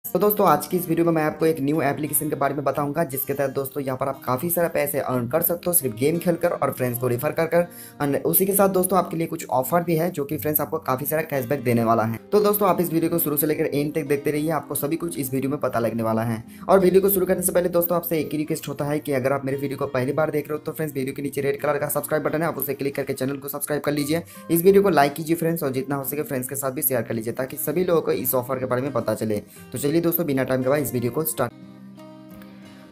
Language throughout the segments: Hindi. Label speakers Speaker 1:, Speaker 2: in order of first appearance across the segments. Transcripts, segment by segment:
Speaker 1: तो दोस्तों आज की इस वीडियो में मैं आपको एक न्यू एप्लीकेशन के बारे में बताऊंगा जिसके तहत दोस्तों यहाँ पर आप काफ़ी सारा पैसे अर्न कर सकते हो सिर्फ गेम खेलकर और फ्रेंड्स को रेफर कर कर। और उसी के साथ दोस्तों आपके लिए कुछ ऑफर भी है जो कि फ्रेंड्स आपको काफ़ी सारा कैशबैक देने वाला है। तो दोस्तों आप इस वीडियो को शुरू से लेकर एंड तक देखते रहिए, आपको सभी कुछ इस वीडियो में पता लगने वाला है। और वीडियो को शुरू करने से पहले दोस्तों आपसे एक ही रिक्वेस्ट होता है कि अगर आप मेरे वीडियो को पहली बार देख रहे हो तो फ्रेंड्स वीडियो के नीचे रेड कलर का सब्सक्राइब बटन है, आप उसे क्लिक करके चैनल को सब्सक्राइब कर लीजिए। इस वीडियो को लाइक कीजिए फ्रेंड्स, और जितना हो सके फ्रेंड्स के साथ भी शेयर कर लीजिए ताकि सभी लोगों को इस ऑफर के बारे में पता चले। तो चलिए दोस्तों बिना टाइम गवाए इस वीडियो को स्टार्ट।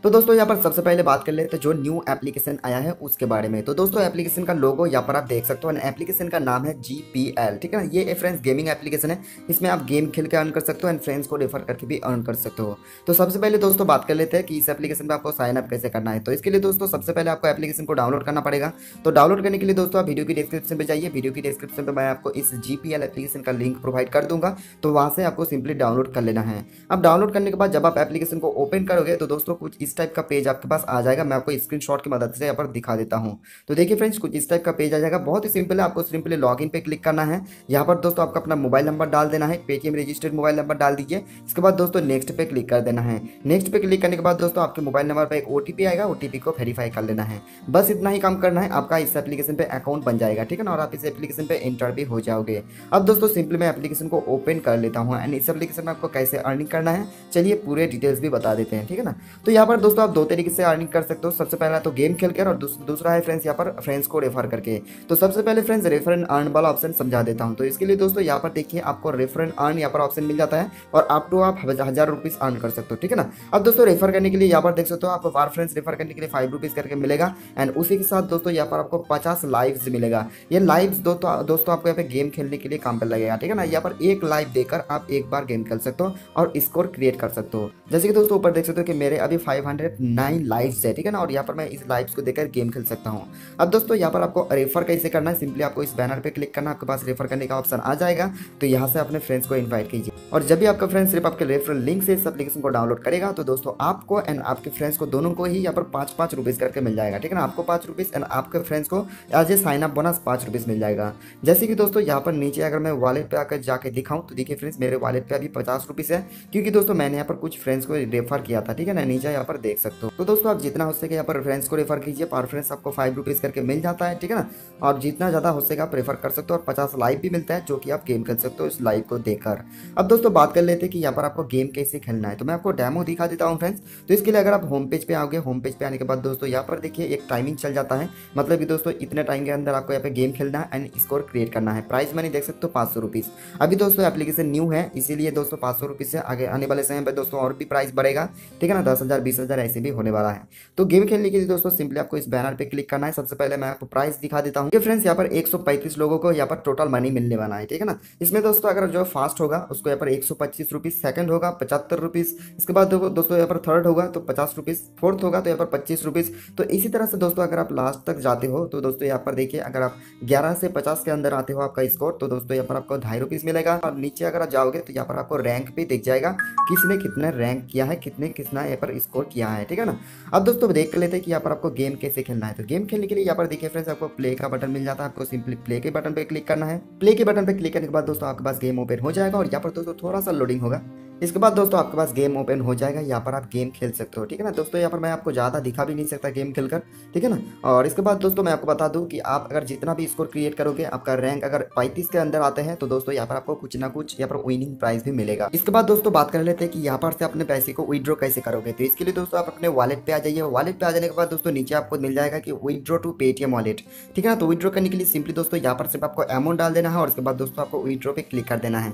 Speaker 1: तो दोस्तों यहाँ पर सबसे पहले बात कर लेते हैं जो न्यू एप्लीकेशन आया है उसके बारे में। तो दोस्तों एप्लीकेशन का लोगो यहाँ पर आप देख सकते हो, एप्लीकेशन का नाम है GPL, ठीक है ना। ये फ्रेंड्स गेमिंग एप्लीकेशन है, इसमें आप गेम खेल के अर्न कर सकते हो एंड फ्रेंड्स को रेफर करके भी अर्न कर सकते हो। तो सबसे पहले दोस्तों बात कर लेते हैं कि इस एप्लीकेशन पर आपको साइन अप कैसे करना है। तो इसके लिए दोस्तों सबसे पहले आपको एप्लीकेशन को डाउनलोड करना पड़ेगा। तो डाउनलोड करने के लिए दोस्तों आप वीडियो की डिस्क्रिप्शन पर जाइए, वीडियो की डिस्क्रिप्शन पर मैं आपको इस GPL एप्लीकेशन का लिंक प्रोवाइड कर दूंगा, तो वहाँ से आपको सिंपली डाउनलोड कर लेना है। अब डाउनलोड करने के बाद जब आप एप्लीकेशन को ओपन करोगे तो दोस्तों कुछ इस टाइप का पेज आपके पास आ जाएगा। मैं आपको स्क्रीनशॉट की मदद से यहाँ पर दिखा देता हूँ। तो देखिए फ्रेंड्स कुछ इस टाइप का पेज आ जाएगा, बहुत ही सिंपल है। आपको सिंपली लॉगिन पे क्लिक करना है। यहाँ पर दोस्तों आपका अपना मोबाइल नंबर डाल देना है, पेटीएम रजिस्टर्ड मोबाइल नंबर डाल दीजिए। इसके बाद दोस्तों नेक्स्ट पे क्लिक कर देना है। नेक्स्ट पे क्लिक करने के बाद दोस्तों आपके मोबाइल नंबर पर एक OTP आएगा, OTP को वेरीफाई कर लेना है। बस इतना ही काम करना है, आपका इस एप्लीकेशन पे अकाउंट बन जाएगा, ठीक है ना। और आप इस एप्लीकेशन पे एंटर भी हो जाओगे। अब दोस्तों सिंपली मैं एप्लीकेशन को ओपन कर लेता हूँ एंड इस एप्लीकेशन में आपको कैसे अर्निंग करना है चलिए पूरे डिटेल्स भी बता देते हैं, ठीक है ना। तो यहाँ पर दोस्तों आप दो तरीके से अर्निंग कर सकते हो। सबसे पहला तो गेम खेलकर और दूसरा है फ्रेंड्स यहाँ पर फ्रेंड्स को रेफर करके। तो सबसे पहले फ्रेंड्स रेफर एंड अर्न वाला ऑप्शन समझा देता हूँ। तो इसके लिए दोस्तों यहाँ पर देखिए आपको रेफर एंड अर्न यहाँ पर ऑप्शन मिल जाता है और आप 1000 रुपीज अर्न कर सकते हो, ठीक है ना। अब दोस्तों रेफर करने के लिए यहाँ पर देख सकते हो आपको बार फ्रेंड्स रेफर करने के लिए 5 रुपीज करके मिलेगा एंड उसी के साथ दोस्तों यहाँ पर आपको 50 लाइव्स मिलेगा। ये लाइव्स दोस्तों आपको यहाँ पे गेम खेलने के लिए काम पर लगेगा, ठीक है ना। यहाँ पर एक लाइव देकर आप एक बार गेम खेल सकते हो और स्कोर क्रिएट कर सकते हो। जैसे कि दोस्तों ऊपर देख सकते हो कि मेरे अभी 509 लाइव्स है, ठीक है ना। और यहाँ पर मैं इस लाइव्स को देकर गेम खेल सकता हूँ। अब दोस्तों यहाँ पर आपको रेफर कैसे करना है, सिंपली आपको इस बैनर पे क्लिक करना, आपके पास रेफर करने का ऑप्शन आ जाएगा। तो यहाँ से अपने फ्रेंड्स को इनवाइट कीजिए और जब भी आपका फ्रेंड सिर्फ आपके रेफरल लिंक से इस एप्लीकेशन को डाउनलोड करेगा तो दोस्तों आपको एंड आपके फ्रेंड्स को दोनों को ही यहाँ पर 5-5 रुपीज़ करके मिल जाएगा, ठीक है ना। आपको 5 रुपीज़ एंड आपके फ्रेंड्स को as a sign up bonus 5 rupees मिल जाएगा। जैसे कि दोस्तों यहाँ पर नीचे अगर मैं वॉलेट पे आकर जाके दिखाऊँ तो देखिए फ्रेंड्स मेरे वॉलेट पे अभी 50 रुपीज़ है, क्योंकि दोस्तों मैंने यहाँ पर कुछ फ्रेंड्स को रेफर किया था, ठीक है ना। नीचे यहाँ पर देख सकते हो। तो दोस्तों आप जितना हो सके यहाँ पर फ्रेंड्स को रेफर कीजिए, पर फ्रेंड्स आपको 5 रुपीज़ करके मिल जाता है, ठीक है ना। और जितना ज़्यादा हो सके आप रेफर कर सकते हो और 50 लाइव भी मिलता है जो कि आप गेम खेल सकते हो इस लाइव को देखकर। अब दोस्तों बात कर लेते हैं कि यहाँ पर आपको गेम कैसे खेलना है। तो मैं आपको डेमो दिखा देता हूँ फ्रेंड्स। तो इसके लिए अगर आप होम पेज पे आओगे, होम पेज पे आने के बाद दोस्तों यहाँ पर देखिए एक टाइमिंग चल जाता है, मतलब कि दोस्तों इतने टाइम के अंदर आपको यहाँ पे गेम खेलना है एंड स्कोर क्रिएट करना है। प्राइस मनी देख सकते हो 500 रुपीज़। अभी दोस्तों एप्लीकेशन न्यू है इसीलिए दोस्तों 500 रुपीज़ से आगे आने वाले समय पर दोस्तों और भी प्राइस बढ़ेगा, ठीक है ना। 10,000 20,000 ऐसे भी होने वाला है। तो गेम खेलने के लिए दोस्तों सिंपली आपको इस बैनर पे क्लिक करना है। सबसे पहले मैं आपको प्राइस दिखा देता हूँ कि फ्रेंड्स यहाँ पर 135 लोगों को यहाँ पर टोटल मनी मिलने वाला है, ठीक है ना। इसमें दोस्तों अगर जो फास्ट होगा उसको यहाँ पर 125 रुपीज़, सेकंड होगा 75 रुपीज़, इसके बाद दोस्तों यहाँ पर थर्ड होगा तो 50 रुपीज़, फोर्थ होगा तो यहाँ पर 25 रुपीज़। तो इसी तरह से दोस्तों अगर आप लास्ट तक जाते हो तो दोस्तों यहाँ पर देखिए अगर आप 11 से 50 के अंदर आते हो आपका स्कोर तो दोस्तों यहाँ पर आपको 2.5 रुपीज़ मिलेगा। और नीचे अगर आप जाओगे तो यहाँ पर आपको रैंक भी दिख जाएगा, किसने कितने रैंक किया है, कितना यहाँ पर स्कोर किया है, ठीक है ना। अब दोस्तों देख लेते हैं कि यहाँ पर आपको गेम कैसे खेलना है। तो गेम खेलने के लिए यहाँ पर देखिए फ्रेंड्स आपको प्ले का बटन मिल जाता है, आपको सिंपली प्ले के बटन पे क्लिक करना है। प्ले के बटन पे क्लिक करने के बाद दोस्तों आपके पास गेम ओपन हो जाएगा और यहाँ पर दोस्तों थोड़ा सा लोडिंग होगा। इसके बाद दोस्तों आपके पास गेम ओपन हो जाएगा, यहाँ पर आप गेम खेल सकते हो, ठीक है ना। दोस्तों यहाँ पर मैं आपको ज़्यादा दिखा भी नहीं सकता गेम खेलकर, ठीक है ना। और इसके बाद दोस्तों मैं आपको बता दूं कि आप अगर जितना भी स्कोर क्रिएट करोगे, आपका रैंक अगर 35 के अंदर आते हैं तो दोस्तों यहाँ पर आपको कुछ ना कुछ यहाँ पर विनिंग प्राइस भी मिलेगा। इसके बाद दोस्तों बात कर लेते हैं कि यहाँ पर से अपने पैसे को विड्रॉ कैसे करोगे। तो इसके लिए दोस्तों आप अपने वॉलेट पे आ जाइए। वॉलेट पे आ जाने के बाद दोस्तों नीचे आपको मिल जाएगा कि विड्रॉ टू पेटीएम वॉलेट, ठीक है ना। तो विड्रॉ करने के लिए सिंपली दोस्तों यहाँ पर सिर्फ आपको अमाउंट डाल देना है और उसके बाद दोस्तों आपको विड्रॉ पे क्लिक कर देना है।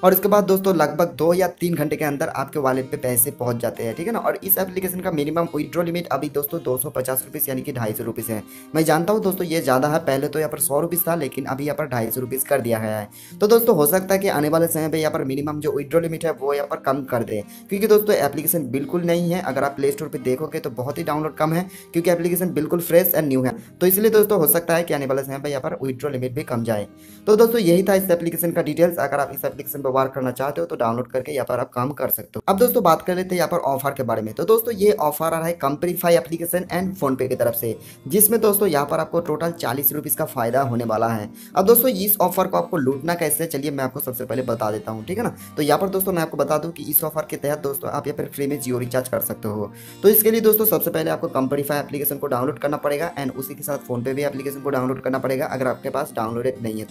Speaker 1: और इसके बाद दोस्तों लगभग 2 या 3 घंटे के अंदर आपके वॉलेट पे पैसे पहुंच जाते हैं, ठीक है ना। और इस एप्लीकेशन का मिनिमम विड्रॉ लिमिट अभी दोस्तों 250 रुपीज़ यानी कि 250 रुपीज़ है। मैं जानता हूं दोस्तों ये ज़्यादा है, पहले तो यहाँ पर 100 रुपीज़ था लेकिन अभी यहाँ पर 250 रुपीज़ कर दिया गया है। तो दोस्तों हो सकता है कि आने वाले समय पर यहाँ पर मिनिमम जो विड्रॉ लिमिट है वो यहाँ पर कम कर दे, क्योंकि दोस्तों एप्लीकेशन बिल्कुल नहीं है। अगर आप प्ले स्टोर पर देखोगे तो बहुत ही डाउनलोड कम है, क्योंकि एप्लीकेशन बिल्कुल फ्रेश एंड न्यू है। तो इसलिए दोस्तों हो सकता है कि आने वाले समय पर यहाँ पर विड्रॉ लिमिट भी कम जाए। तो दोस्तों यही था इस एप्लीकेशन का डिटेल्स। अगर आप इस एप्लीकेशन व्यवहार करना चाहते हो तो डाउनलोड करके यहाँ पर आप काम कर सकते हो। अब दोस्तों बात कर लेते हैं यहाँ पर ऑफर के बारे में। तो दोस्तों ये ऑफर आ रहा है कंपरीफाई एप्लीकेशन एंड फोन पे की तरफ से, जिसमें दोस्तों यहाँ पर आपको टोटल 40 रुपीज़ का फायदा होने वाला है। अब दोस्तों इस ऑफर को आपको लूटना कैसे, चलिए मैं आपको सबसे पहले बता देता हूँ, ठीक है ना। तो यहाँ पर दोस्तों मैं आपको बता दूँ कि इस ऑफर के तहत दोस्तों आप यहाँ पर फ्री में जियो रिचार्ज कर सकते हो। तो इसके लिए दोस्तों सबसे पहले आपको कंपरीफाई एप्लीकेशन को डाउनलोड करना पड़ेगा एंड उसी के साथ फोन पे भी एप्लीकेशन को डाउनलोड करना पड़ेगा अगर आपके पास डाउनलोडेड नहीं है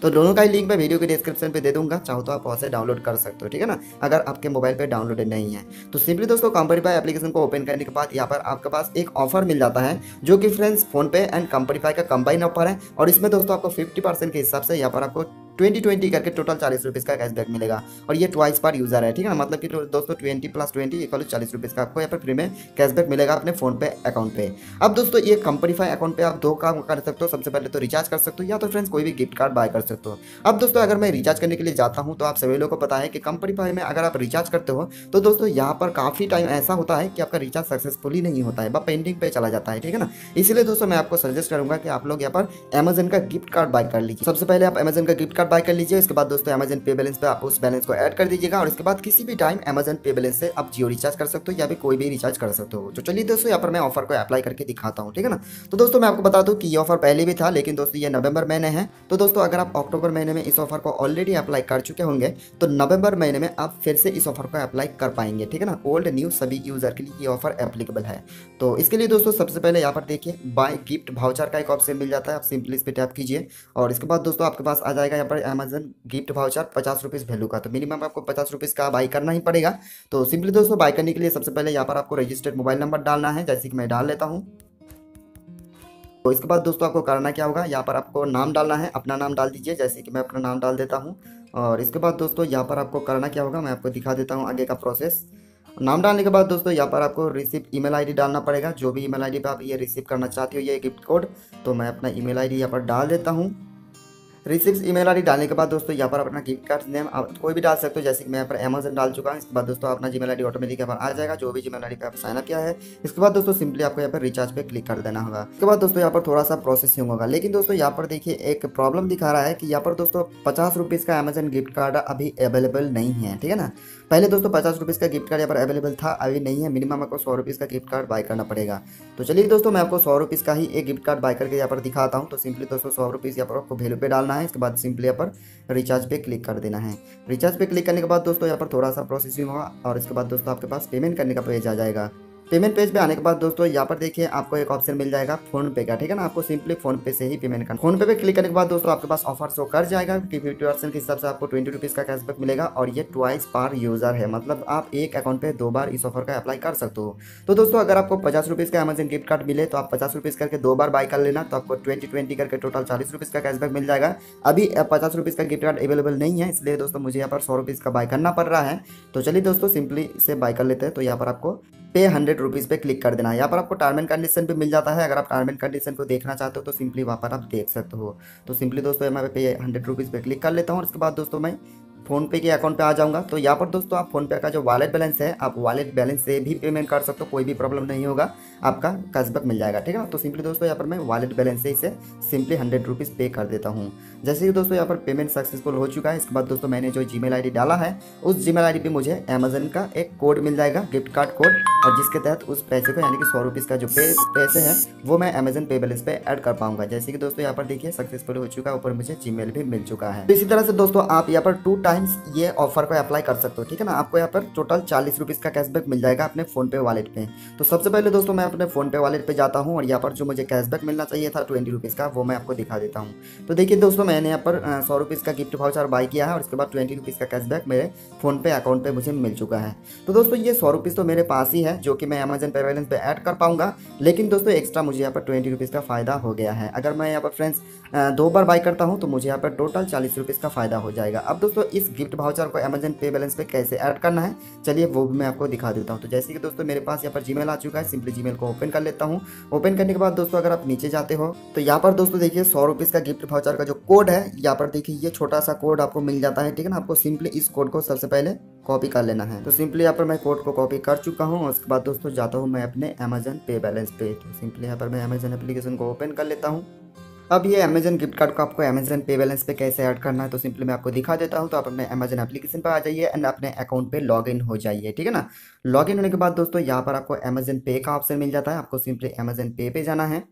Speaker 1: तो दोनों का ही लिंक मैं वीडियो के डिस्क्रिप्शन पे दे दूंगा, चाहो तो आप वहाँ से डाउनलोड कर सकते हो, ठीक है ना, अगर आपके मोबाइल पे डाउनलोडेड नहीं है। तो सिंपली दोस्तों कंपरीफाई एप्लीकेशन को ओपन करने के बाद यहाँ पर आपके पास एक ऑफर मिल जाता है जो कि फ्रेंड्स फोन पे एंड कंपरीफाई का कंबाइन ऑफर है। और इसमें दोस्तों आपको 50% के हिसाब से यहाँ पर आपको 20 करके टोटल 40 रुपीज़ का कैशबैक मिलेगा और ये ट्वाइस पर यूज़र है, ठीक है ना। मतलब कि दोस्तों 20 + 20 = 40 रुपीज़ का आपको यहाँ पर फ्री में कैशबैक मिलेगा अपने फोन पे अकाउंट पे। अब दोस्तों ये कंपरीफाई अकाउंट पे आप दो काम कर सकते हो, सबसे पहले तो रिचार्ज कर सकते हो या तो फ्रेंड्स कोई भी गिफ्ट कार्ड बाय कर सकते हो। अब दोस्तों अगर मैं रिचार्ज करने के लिए जाता हूँ तो आप सभी लोगों को पता है कि कंपरीफाई में अगर आप रिचार्ज करते हो तो दोस्तों यहाँ पर काफ़ी टाइम ऐसा होता है कि आपका रिचार्ज सक्सेसफुली नहीं होता है, बस पेंडिंग पे चला जाता है, ठीक है ना। इसलिए दोस्तों मैं आपको सजेस्ट करूंगा कि आप लोग यहाँ पर अमेजन का गिफ्ट कार्ड बाय कर लीजिए। सबसे पहले आप अमेजन का गिफ्ट कार्ड बाय कर लीजिए, इसके बाद दोस्तों अमेजन पे बैलेंस पे आप उस बैलेंस को ऐड कर दीजिएगा और इसके बाद किसी भी टाइम अमेजन पे बैलेंस से आप जियो रिचार्ज कर सकते हो या फिर कोई भी रिचार्ज कर सकते हो। तो चलिए दोस्तों यहाँ पर मैं ऑफर को अप्लाई करके दिखाता हूँ, ठीक है ना। तो दोस्तों मैं आपको बता दूं कि ये ऑफर पहले भी था, लेकिन दोस्तों ये नवंबर महीने है। तो दोस्तों अगर आप अक्टूबर महीने में इस ऑफर को ऑलरेडी अप्लाई कर चुके होंगे तो नवंबर महीने में आप फिर से इस ऑफर को अप्लाई कर पाएंगे, ठीक है ना। ओल्ड न्यू सभी यूजर के लिए ये ऑफर एप्लीकेबल है। तो इसके लिए दोस्तों सबसे पहले यहाँ पर देखिए बाय गिफ्ट वाउचर का एक ऑप्शन मिल जाता है, आप सिंपली इस पर टैप कीजिए और इसके बाद दोस्तों आपके पास आ जाएगा यहाँ पर Amazon gift voucher 50 rupees value का। तो मिनिमम आपको 50 रुपीज़ का बाई करना ही पड़ेगा। तो सिंपली दोस्तों बाई करने के लिए सबसे पहले यहाँ पर आपको रजिस्टर्ड मोबाइल नंबर डालना है, जैसे कि मैं डाल लेता हूँ। तो इसके बाद दोस्तों आपको करना क्या होगा, यहाँ पर आपको नाम डालना है, अपना नाम डाल दीजिए, जैसे कि मैं अपना नाम डाल देता हूँ। और इसके बाद दोस्तों यहाँ पर आपको करना क्या होगा, मैं आपको दिखा देता हूँ आगे का प्रोसेस। नाम डालने के बाद दोस्तों यहाँ पर आपको रिसीव ईमेल आईडी डालना पड़ेगा, जो भी ईमेल आईडी पे आप ये रिसीव करना चाहते हो ये गिफ्ट कोड। तो मैं अपना ईमेल आईडी यहाँ पर डाल देता हूँ। रिसिप्ट ईमेल आईडी डालने के बाद दोस्तों यहाँ पर अपना गिफ्ट कार्ड नेम आप कोई भी डाल सकते हो, जैसे कि मैं यहाँ पर अमेजन डाल चुका हूँ। इसके बाद दोस्तों अपना जीमेल आईडी ऑटोमेटिक यहाँ पर आ जाएगा, जो भी जीमेल आईडी पे आप साइन अप किया है। इसके बाद दोस्तों सिंपली आपको यहाँ पर रिचार्ज पे क्लिक कर देना होगा। इसके बाद दोस्तों यहाँ पर थोड़ा सा प्रोसेसिंग होगा, लेकिन दोस्तों यहाँ पर देखिए एक प्रॉब्लम दिखा रहा है कि यहाँ पर दोस्तों 50 रुपीज़ का अमेजन गिफ्ट कार्ड अभी अवेलेबल नहीं है, ठीक है ना। पहले दोस्तों 50 रुपीज़ का गिफ्ट कार्ड यहाँ पर अवेलेबल था, अभी नहीं है। मिनिमम आपको 100 रुपीज़ का गिफ्ट कार्ड बाय करना पड़ेगा। तो चलिए दोस्तों मैं आपको 100 रुपीज़ का ही एक गिफ्ट कार्ड बाय करके यहाँ पर दिखाता हूँ। तो सिंपली दोस्तों 100 रुपीज़ यहाँ पर आपको वैल्यू पे डालना है। इसके बाद सिंपली यहाँ पर रिचार्ज पे क्लिक कर देना है। रिचार्ज पे क्लिक करने के बाद दोस्तों यहाँ पर थोड़ा सा प्रोसेसिंग होगा और इसके बाद दोस्तों आपके पास पेमेंट करने का पेज आ जाएगा। पेमेंट पेज पे आने के बाद दोस्तों यहाँ पर देखिए आपको एक ऑप्शन मिल जाएगा फोन पे का, ठीक है ना। आपको सिंपली फोन पे से ही पेमेंट करना। फोन पे क्लिक करने के बाद दोस्तों आपके पास ऑफर शो कर जाएगा कि 50% के हिसाब से आपको 20 रुपीज़ का कैशबैक मिलेगा और ये ट्वाइस पर यूजर है, मतलब आप एक अकाउंट पे 2 बार इस ऑफर का अप्लाई कर सकते हो। तो दोस्तों अगर आपको 50 रुपीज़ का अमेजन गिफ्ट कार्ड मिले तो आप 50 रुपीज़ करके 2 बार बाय कर लेना, तो आपको 20 करके टोटल 40 रुपीज़ का कैशबैक मिल जाएगा। अभी 50 रुपीज़ का गिफ्ट कार्ड अवेलेबल नहीं है, इसलिए दोस्तों मुझे यहाँ पर 100 रुपीज़ का बाय करना पड़ रहा है। तो चलिए दोस्तों सिंपली इसे बाय कर लेते हैं। तो यहाँ पर आपको पे 100 रुपीज़ पे क्लिक कर देना है। यहाँ पर आपको टर्म एंड कंडीशन पे मिल जाता है, अगर आप टर्म एंड कंडीशन को देखना चाहते हो तो सिंपली वहाँ पर आप देख सकते हो। तो सिंपली दोस्तों मैं पे 100 रुपीज़ पे क्लिक कर लेता हूँ और इसके बाद दोस्तों मैं फ़ोन पे के अकाउंट पे आ जाऊंगा। तो यहाँ पर दोस्तों आप फ़ोन पे का जो वॉलेट बैलेंस है आप वॉलेट बैलेंस से भी पेमेंट कर सकते हो, कोई भी प्रॉब्लम नहीं होगा, आपका कैशबैक मिल जाएगा, ठीक है ना। तो सिंपली दोस्तों यहाँ पर मैं वॉलेट बैलेंस से इसे सिंपली 100 रुपीज़ पे कर देता हूँ। जैसे कि दोस्तों यहाँ पर पेमेंट सक्सेसफुल हो चुका है। इसके बाद दोस्तों मैंने जो जीमेल आईडी डाला है उस जीमेल आईडी पे मुझे अमेजन का एक कोड मिल जाएगा, गिफ्ट कार्ड कोड, और जिसके तहत उस पैसे को यानी कि 100 रुपीज़ का जो पैसे है वो मैं अमेजन पे बैलेंस पे ऐड कर पाऊंगा। जैसे कि दोस्तों यहाँ पर देखिए सक्सेसफुल हो चुका है, ऊपर मुझे जीमेल भी मिल चुका है। तो इसी तरह से दोस्तों आप यहाँ पर 2 टाइम्स ये ऑफर को अप्लाई कर सकते हो, ठीक है ना। आपको यहाँ पर टोटल 40 रुपीज़ का कैशबैक मिल जाएगा अपने फोन पे वॉलेट पे। तो सबसे पहले दोस्तों मैं अपने फोन पे वॉलेट पे जाता हूँ और यहाँ पर जो मुझे कैशबैक मिलना चाहिए था 20 रुपीज़ का, वो मैं आपको दिखा देता हूँ। तो देखिए दोस्तों मैंने यहाँ पर 100 रुपीज़ का गिफ्ट वाउचर बाय किया है और इसके बाद 20 रुपीज़ का कैशबैक मेरे फोन पे अकाउंट पे मुझे मिल चुका है। तो दोस्तों ये 100 रुपीज़ तो मेरे पास ही है जो कि मैं अमेजन पे बैलेंस पे ऐड कर पाऊंगा, लेकिन दोस्तों एक्स्ट्रा मुझे यहाँ पर 20 रुपीज़ का फायदा हो गया है। अगर मैं यहाँ पर फ्रेंड्स 2 बार बाय करता हूँ तो मुझे यहाँ पर टोटल 40 रुपीज़ का फायदा हो जाएगा। अब दोस्तों इस गिफ्ट वाउचर को अमेजन पे बैलेंस पे कैसे ऐड करना है चलिए वो भी मैं आपको दिखा देता हूँ। तो जैसे कि दोस्तों मेरे पास यहाँ पर जीमेल आ चुका है, सिंपली जीमेल को ओपन कर लेता हूँ। ओपन करने के बाद दोस्तों अगर आप नीचे जाते हो तो यहाँ पर दोस्तों देखिए 100 रुपीज़ का गिफ्ट वाउचर का जो कोड है यहाँ पर देखिए ये छोटा सा कोड आपको मिल जाता है, ठीक है ना। आपको सिंपली इस कोड को सबसे पहले कॉपी कर लेना है। तो सिंपली यहाँ पर मैं कोड को कॉपी कर चुका हूँ और उसके बाद दोस्तों जाता हूँ मैं अपने अमेजन पे बैलेंस पे। तो सिंपली यहाँ पर मैं अमेजन एप्लीकेशन को ओपन कर लेता हूँ। अब ये अमेजन गिफ्ट कार्ड को आपको अमेजन पे बैलेंस पे कैसे ऐड करना है तो सिंपली मैं आपको दिखा देता हूँ। तो आप अपने अमेजन एप्लीकेशन पर आ जाइए एंड अपने अकाउंट पे लॉगिन हो जाइए, ठीक है ना। लॉगिन होने के बाद दोस्तों यहाँ पर आपको अमेजन पे का ऑप्शन मिल जाता है। आपको सिंपली अमेजन पे जाना है।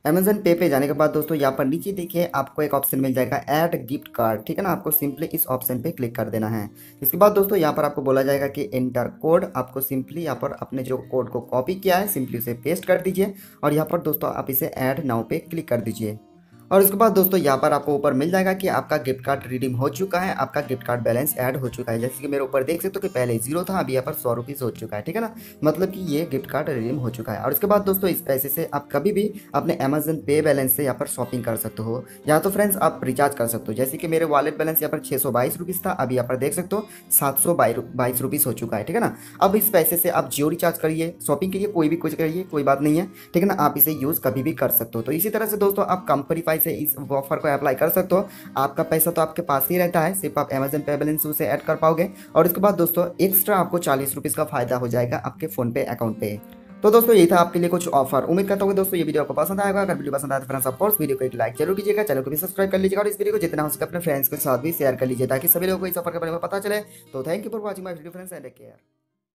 Speaker 1: अमेजन पे जाने के बाद दोस्तों यहाँ पर नीचे देखिए आपको एक ऑप्शन मिल जाएगा ऐड गिफ्ट कार्ड, ठीक है ना। आपको सिंपली इस ऑप्शन पे क्लिक कर देना है। इसके बाद दोस्तों यहाँ पर आपको बोला जाएगा कि एंटर कोड। आपको सिंपली यहाँ पर अपने जो कोड को कॉपी किया है सिंपली उसे पेस्ट कर दीजिए और यहाँ पर दोस्तों आप इसे ऐड नाउ पे क्लिक कर दीजिए। और उसके बाद दोस्तों यहाँ पर आपको ऊपर मिल जाएगा कि आपका गिफ्ट कार्ड रिडीम हो चुका है, आपका गिफ्ट कार्ड बैलेंस ऐड हो चुका है। जैसे कि मेरे ऊपर देख सकते हो कि पहले 0 था, अभी यहाँ पर 100 रुपीज़ हो चुका है, ठीक है ना। मतलब कि ये गिफ्ट कार्ड रिडीम हो चुका है। और उसके बाद दोस्तों इस पैसे से आप कभी भी अपने अमेजन पे बैलेंस से यहाँ पर शॉपिंग कर सकते हो या तो फ्रेंड्स आप रिचार्ज कर सकते हो। जैसे कि मेरे वॉलेट बैलेंस यहाँ पर 622 रुपीज़ था, अभी यहाँ पर देख सकते हो 722 रुपीज़ हो चुका है, ठीक है ना। अब इस पैसे से आप जियो रिचार्ज करिए, शॉपिंग करिए, कोई भी कुछ करिए, कोई बात नहीं है, ठीक है ना। आप इसे यूज़ कभी भी कर सकते हो। तो इसी तरह से दोस्तों आप कंपरीफाई से इस ऑफर को अप्लाई कर सकते हो। आपका पैसा तो आपके पास ही रहता है, सिर्फ आप अमेजन पे बैलेंस उसे ऐड कर पाओगे और इसके बाद दोस्तों एक्स्ट्रा आपको 40 रुपीज़ का फायदा हो जाएगा आपके फोन पे अकाउंट पे। तो दोस्तों यही था आपके लिए कुछ ऑफर। उम्मीद करता हूँ दोस्तों ये वीडियो आपको पसंद आएगा। अगर वीडियो पसंद आए तो फ्रेंड्स ऑफ कोर्स वीडियो को एक लाइक जरूर कीजिएगा, चैनल को भी सब्सक्राइब कर लीजिएगा और इस वीडियो को जितना हो सके अपने फ्रेंड्स के साथ भी शेयर कर लीजिए ताकि सभी लोगों को इस ऑफर के बारे में पता चले। तो thank you for watching my video friends and take care.